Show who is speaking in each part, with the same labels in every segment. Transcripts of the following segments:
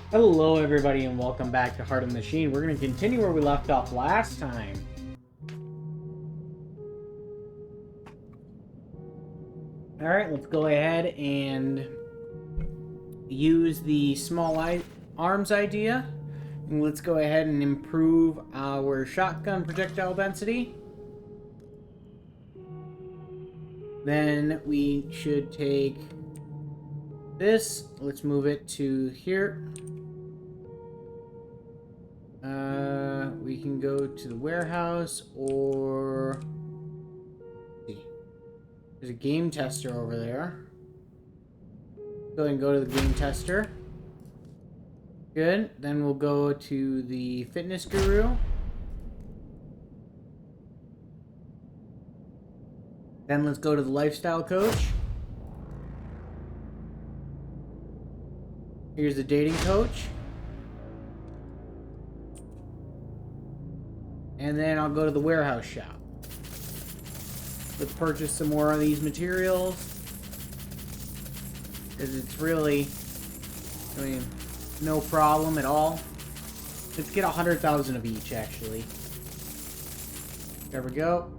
Speaker 1: Hello everybody and welcome back to Heart of the Machine. We're going to continue where we left off last time. Alright, let's go ahead and use the small arms idea. And let's go ahead and improve our shotgun projectile density. Then we should take this. Let's move it to here. We can go to the warehouse or... There's a game tester over there. Go ahead and go to the game tester. Good. Then we'll go to the fitness guru. Then let's go to the lifestyle coach. Here's the dating coach. And then I'll go to the warehouse shop. Let's purchase some more of these materials. Because it's really, no problem at all. Let's get 100,000 of each, actually. There we go.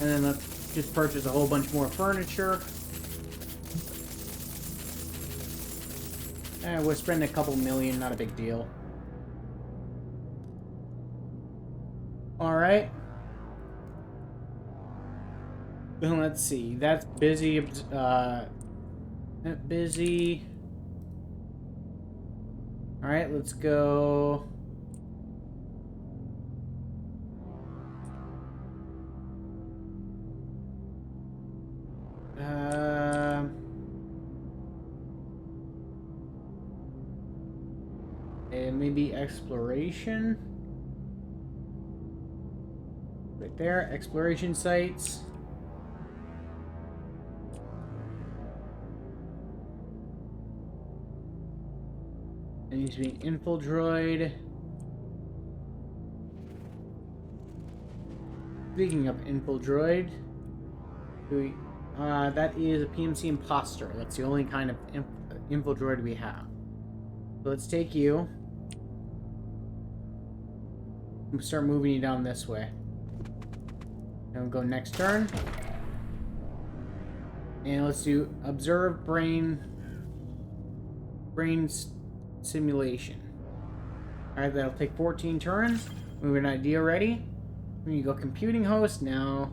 Speaker 1: And then let's just purchase a whole bunch more furniture. We're spending a couple million, not a big deal. Alright. Let's see. That's busy. Busy. Alright, let's go. And maybe exploration. Right there, exploration sites. It needs to be an info droid. Speaking of info droid, that is a PMC imposter. That's the only kind of info droid we have. So let's take you. And start moving you down this way. And we'll go next turn. And let's do observe brain simulation. Alright, that'll take 14 turns. Move an idea ready. Then you go computing host now.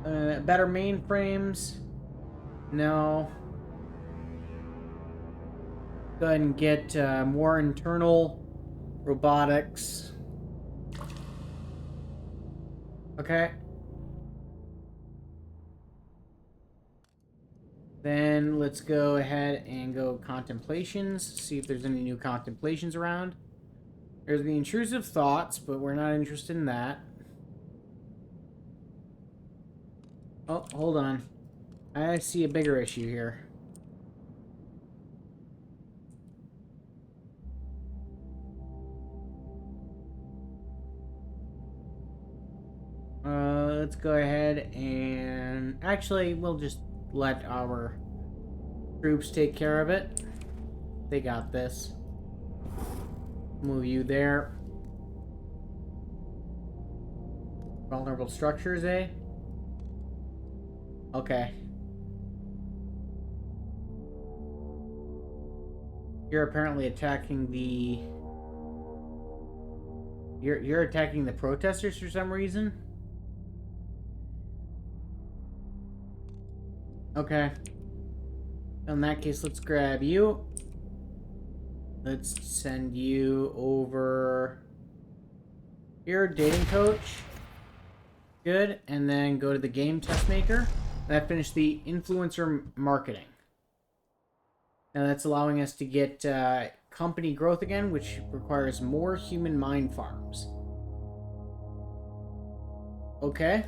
Speaker 1: Better mainframes. No. Go ahead and get more internal robotics. Okay. Then let's go ahead and go contemplations. See if there's any new contemplations around. There's the intrusive thoughts, but we're not interested in that. Oh, hold on. I see a bigger issue here. Let's go ahead and... Actually, we'll just let our troops take care of it. They got this. Move you there. Vulnerable structures, eh? Okay. You're apparently attacking the... You're attacking the protesters for some reason? Okay. In that case, let's grab you. Let's send you over here, dating coach. Good. And then go to the game test maker. That finished the influencer marketing. Now that's allowing us to get company growth again, which requires more human mind farms. Okay.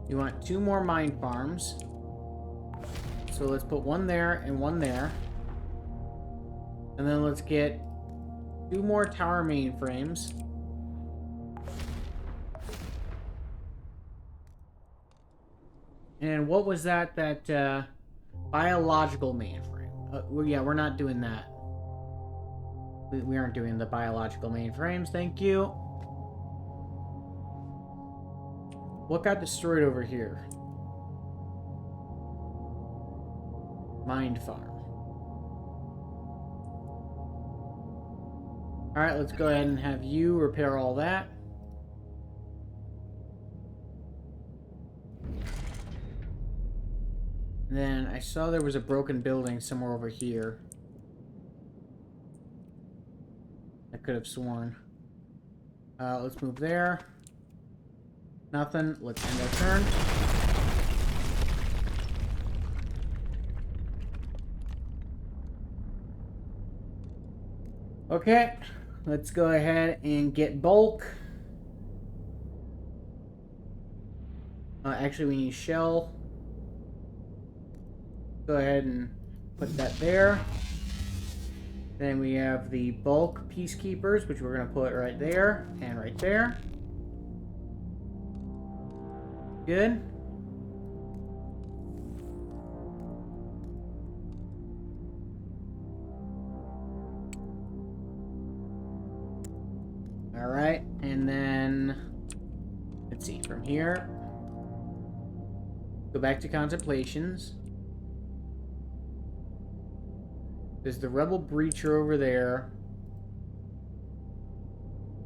Speaker 1: You want 2 more mind farms. So let's put 1 there and 1 there. And then let's get 2 more tower mainframes. And what was that? Biological mainframe. Well, yeah, we're not doing that. We aren't doing the biological mainframes. Thank you. What got destroyed over here? Mind farm. Alright, let's go ahead and have you repair all that. And then I saw there was a broken building somewhere over here. I could have sworn. Let's move there. Nothing. Let's end our turn. Okay. Let's go ahead and get bulk. Actually, we need shell. Go ahead and put that there. Then we have the bulk peacekeepers, which we're going to put right there and right there. Good. Alright, and then let's see, from here, go back to contemplations. There's the rebel breacher over there.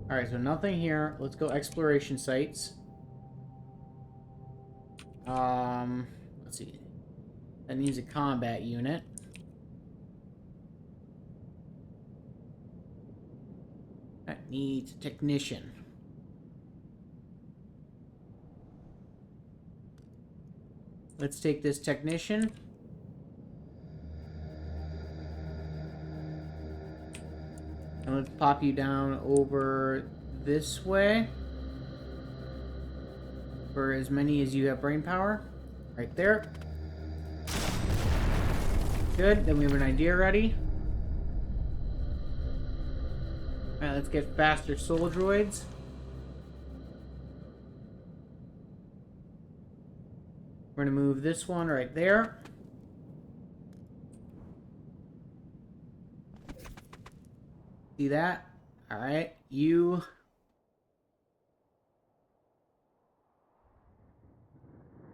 Speaker 1: Alright, so nothing here. Let's go exploration sites. Let's see. That needs a combat unit. That needs a technician. Let's take this technician. And let's pop you down over this way. For as many as you have brain power. Right there. Good, then we have an idea ready. Alright, let's get faster soul droids. We're going to move this one right there. See that? Alright, you...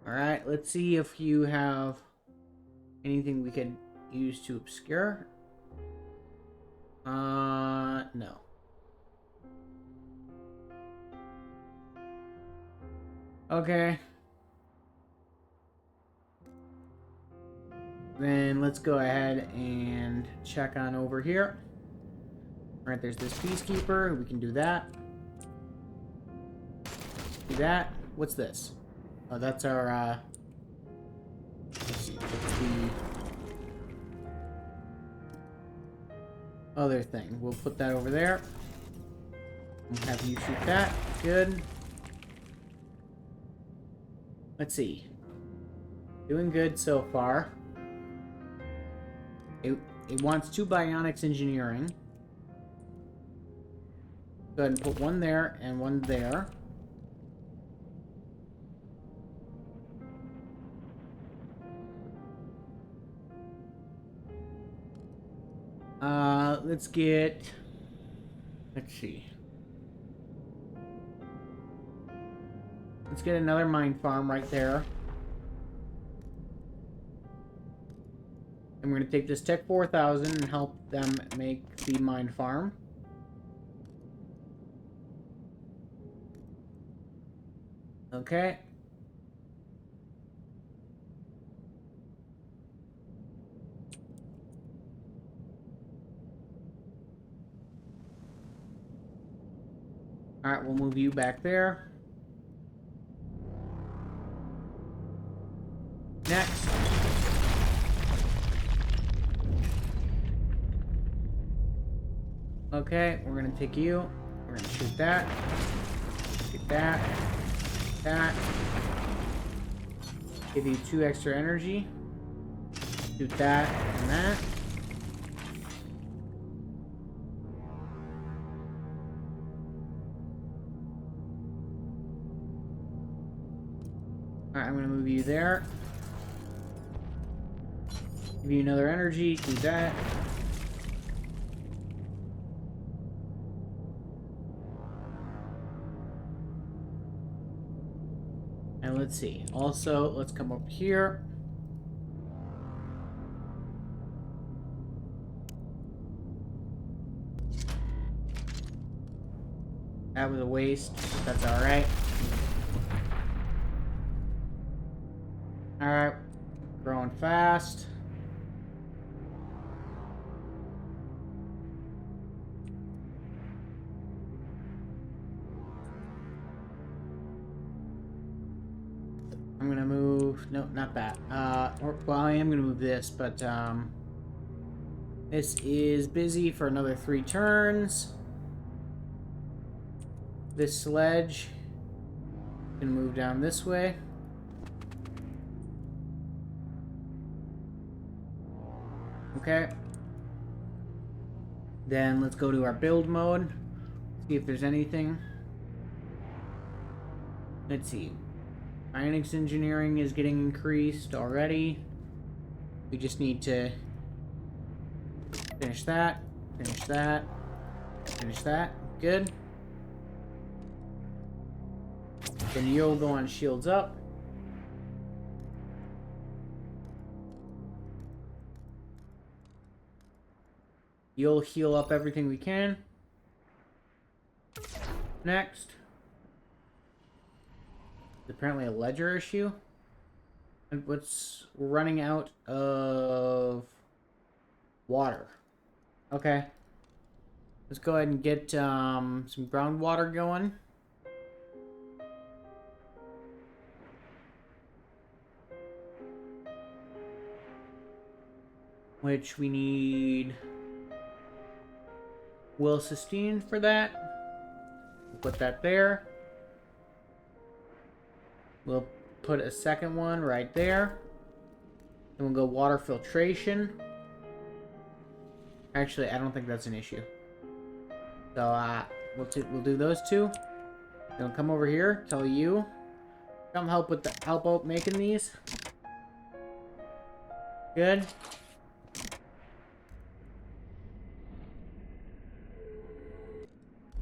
Speaker 1: Alright, let's see if you have anything we could use to obscure. No. Okay. Then let's go ahead and check on over here. Alright, there's this peacekeeper. We can do that. Do that. What's this? Oh, that's our, let's see, what's the other thing? We'll put that over there. We'll have you shoot that. Good. Let's see. Doing good so far. It wants 2 bionics engineering. Go ahead and put one there and one there. Let's get... Let's see. Let's get another mine farm right there. And we're going to take this Tech 4000 and help them make the mine farm. Okay. Alright, we'll move you back there. Next. Okay, we're gonna take you. We're gonna shoot that. Get that. That. Give you 2 extra energy. Shoot that and that. Alright, I'm gonna move you there. Give you another energy, do that. And let's see. Also, let's come up here. That was a waste. That's alright. Alright. Growing fast. I'm gonna move... No, not that. Well, I am gonna move this, but, this is busy for another 3 turns. This sledge can move down this way. Okay. Then let's go to our build mode. See if there's anything. Let's see. Ionics engineering is getting increased already. We just need to finish that, finish that, finish that. Good. Then you'll go on shields up. You'll heal up everything we can. Next. Apparently a ledger issue. And we're running out of water. Okay. Let's go ahead and get some groundwater going. Which we need will sustain for that. We'll put that there. We'll put a second one right there. Then we'll go water filtration. Actually, I don't think that's an issue. So, we'll do those 2. Then we'll come over here, tell you. Come help out making these. Good.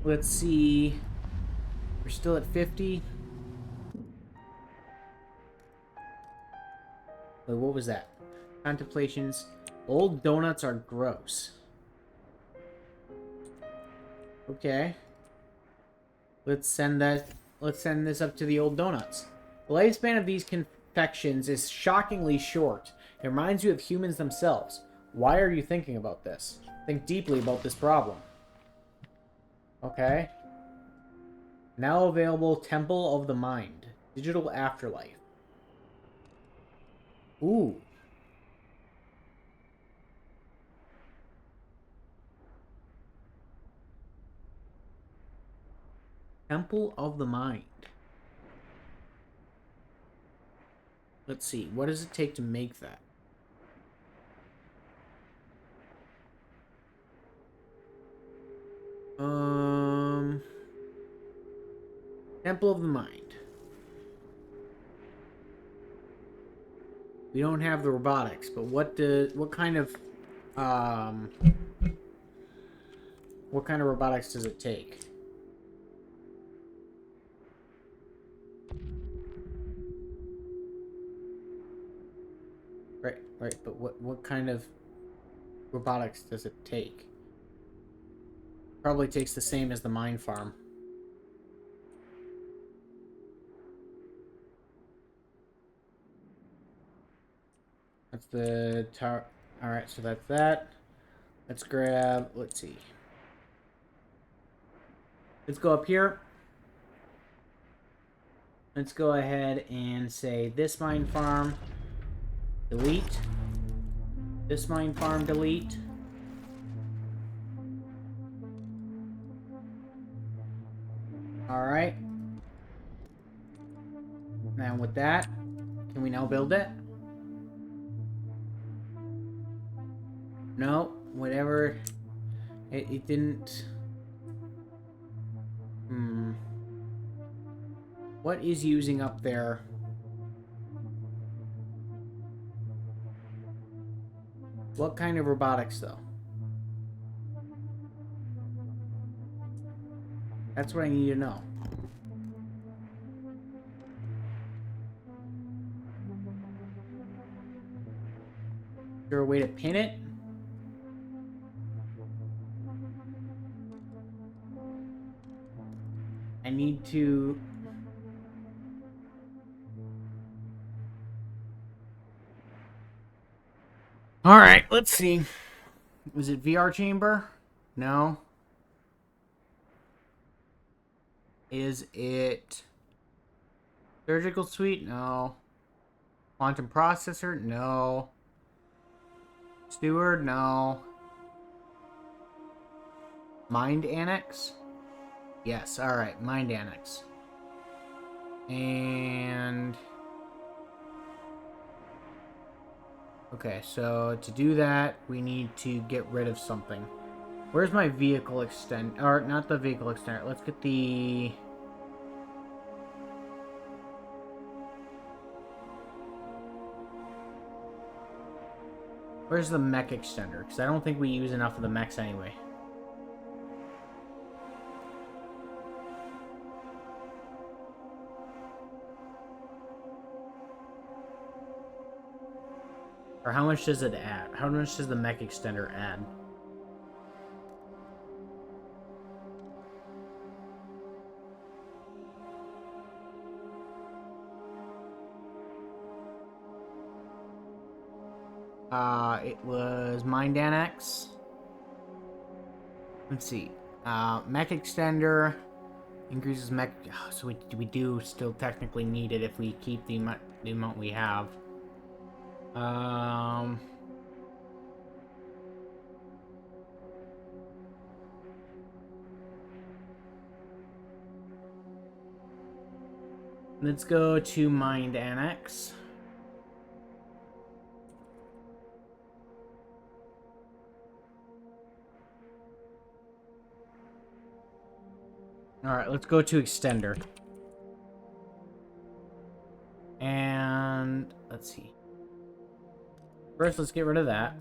Speaker 1: Let's see. We're still at 50. Wait, what was that? Contemplations. Old donuts are gross. Okay. Let's send this up to the old donuts. The lifespan of these confections is shockingly short. It reminds you of humans themselves. Why are you thinking about this? Think deeply about this problem. Okay. Now available Temple of the Mind. Digital Afterlife. Ooh. Temple of the Mind. Let's see. What does it take to make that? Temple of the Mind. We don't have the robotics, but what kind of robotics does it take? Right, but what kind of robotics does it take? Probably takes the same as the mine farm. That's the tower. Alright, so that's that. Let's grab, let's see. Let's go up here. Let's go ahead and say this mine farm, delete. This mine farm, delete. Alright. Now with that, can we now build it? No, whatever. It didn't. What is using up there? What kind of robotics, though? That's what I need to know. Is there a way to pin it? I need to... Alright, let's see. Was it VR chamber? No. Is it surgical suite? No. Quantum processor? No. Steward? No. Mind annex? Yes, alright, mind annex. And... okay, so to do that, we need to get rid of something. Where's my vehicle extend... or, not the vehicle extender. Let's get the... where's the mech extender? Because I don't think we use enough of the mechs anyway. Or how much does it add? How much does the mech extender add? It was Mind Annex. Let's see. Mech extender increases mech. So we do still technically need it if we keep the amount we have. Let's go to Mind Annex. Alright, let's go to Extender. And let's see. First, let's get rid of that.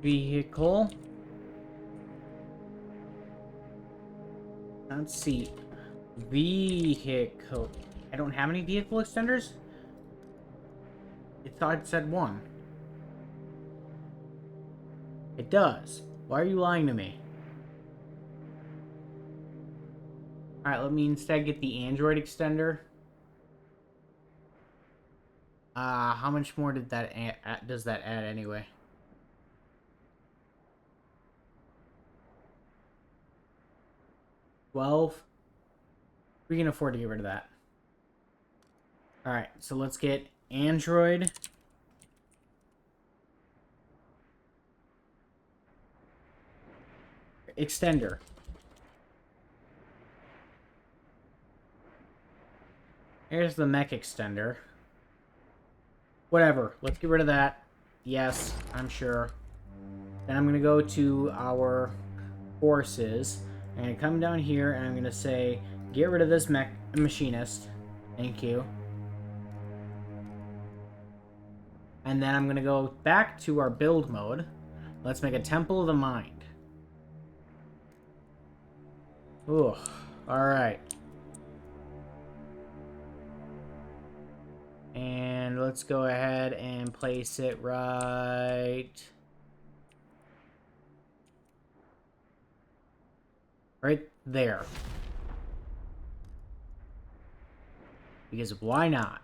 Speaker 1: Vehicle. Let's see. Vehicle. I don't have any vehicle extenders? I thought it said one. It does. Why are you lying to me? Alright, let me instead get the Android extender. How much more did that does that add anyway? $12. We can afford to get rid of that. Alright, so let's get Android. Extender. Here's the mech extender. Whatever. Let's get rid of that. Yes, I'm sure. Then I'm going to go to our forces. I'm going to come down here and I'm going to say, get rid of this machinist. Thank you. And then I'm going to go back to our build mode. Let's make a Temple of the Mind. Ooh, alright. And let's go ahead and place it right there. Because why not?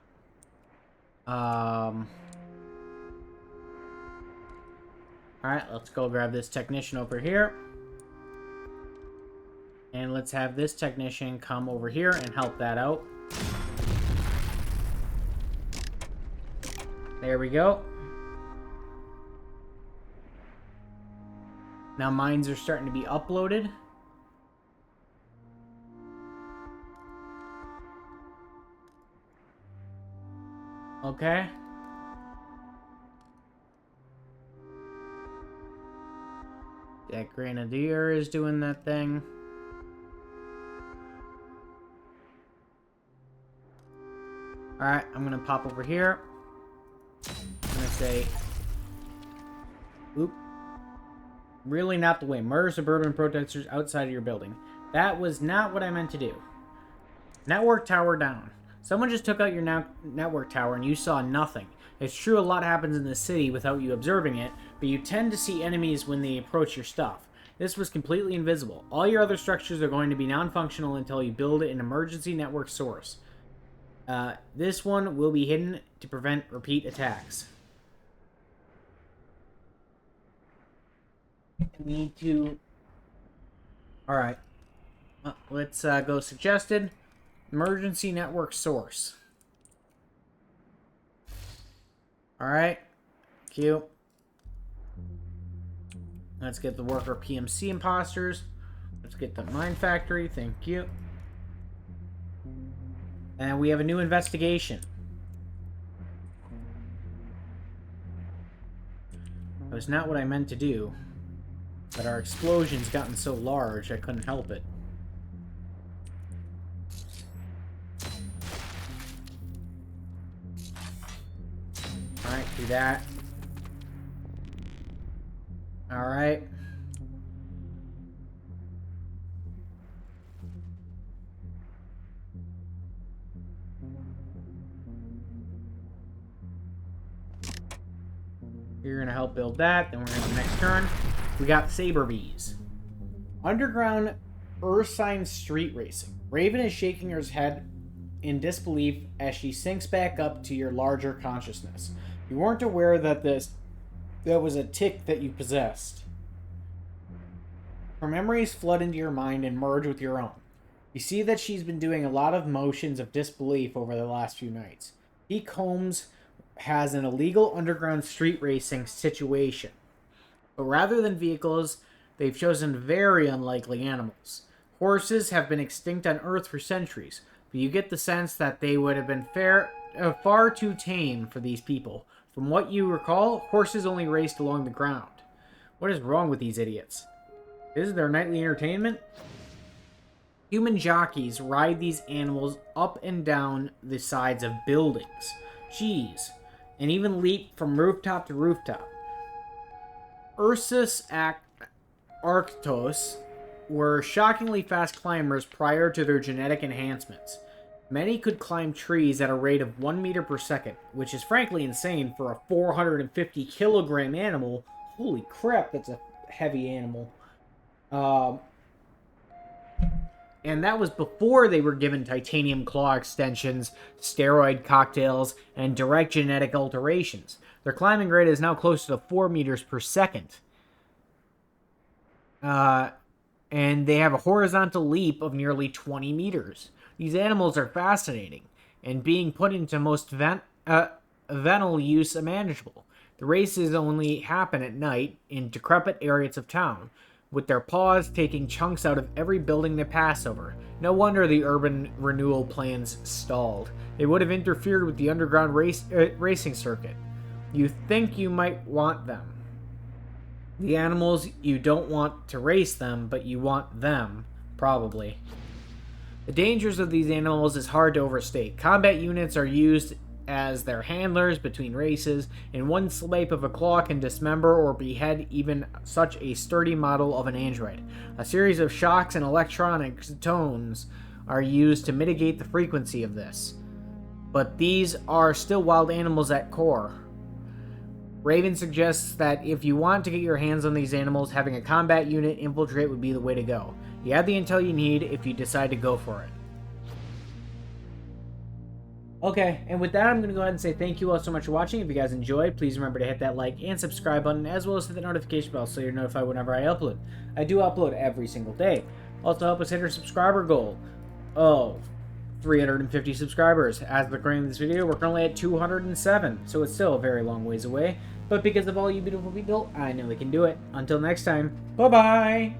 Speaker 1: Alright, let's go grab this technician over here. And let's have this technician come over here and help that out. There we go. Now mines are starting to be uploaded. Okay. That Grenadier is doing that thing. Alright, I'm gonna pop over here. I'm gonna say... Oop. Really not the way. Murder suburban protesters outside of your building. That was not what I meant to do. Network tower down. Someone just took out your network tower and you saw nothing. It's true a lot happens in the city without you observing it, but you tend to see enemies when they approach your stuff. This was completely invisible. All your other structures are going to be non-functional until you build an emergency network source. This one will be hidden to prevent repeat attacks. Need to... Alright. Let's go suggested. Emergency network source. Alright. Cute. Let's get the worker PMC imposters. Let's get the mine factory. Thank you. And we have a new investigation. That was not what I meant to do. But our explosion's gotten so large, I couldn't help it. Alright, do that. Alright. You're gonna help build that, then we're gonna the next turn. We got Saber Bees. Underground Ursine street racing. Raven is shaking her head in disbelief as she sinks back up to your larger consciousness. You weren't aware that that was a tick that you possessed. Her memories flood into your mind and merge with your own. You see that she's been doing a lot of motions of disbelief over the last few nights. Pete Holmes has an illegal underground street racing situation. But rather than vehicles, they've chosen very unlikely animals. Horses have been extinct on Earth for centuries, but you get the sense that they would have been far too tame for these people. From what you recall, horses only raced along the ground. What is wrong with these idiots? This is their nightly entertainment? Human jockeys ride these animals up and down the sides of buildings. Jeez. And even leap from rooftop to rooftop. Ursus arctos were shockingly fast climbers prior to their genetic enhancements. Many could climb trees at a rate of 1 meter per second, which is frankly insane for a 450 kilogram animal. Holy crap, that's a heavy animal. And that was before they were given titanium claw extensions, steroid cocktails, and direct genetic alterations. Their climbing rate is now close to 4 meters per second. And they have a horizontal leap of nearly 20 meters. These animals are fascinating, and being put into most venal use manageable. The races only happen at night in decrepit areas of town, with their paws taking chunks out of every building they pass over. No wonder the urban renewal plans stalled. They would have interfered with the underground racing circuit. You think you might want them. The animals, you don't want to race them, but you want them, probably. The dangers of these animals is hard to overstate. Combat units are used as their handlers between races, and one swipe of a claw can dismember or behead even such a sturdy model of an android. A series of shocks and electronic tones are used to mitigate the frequency of this. But these are still wild animals at core. Raven suggests that if you want to get your hands on these animals, having a combat unit infiltrate would be the way to go. You have the intel you need if you decide to go for it. Okay, and with that, I'm going to go ahead and say thank you all so much for watching. If you guys enjoyed, please remember to hit that like and subscribe button, as well as hit the notification bell so you're notified whenever I upload. I do upload every single day. Also, help us hit our subscriber goal of 350 subscribers. As of recording this video, we're currently at 207, so it's still a very long ways away. But because of all you beautiful people, I know we can do it. Until next time, bye-bye!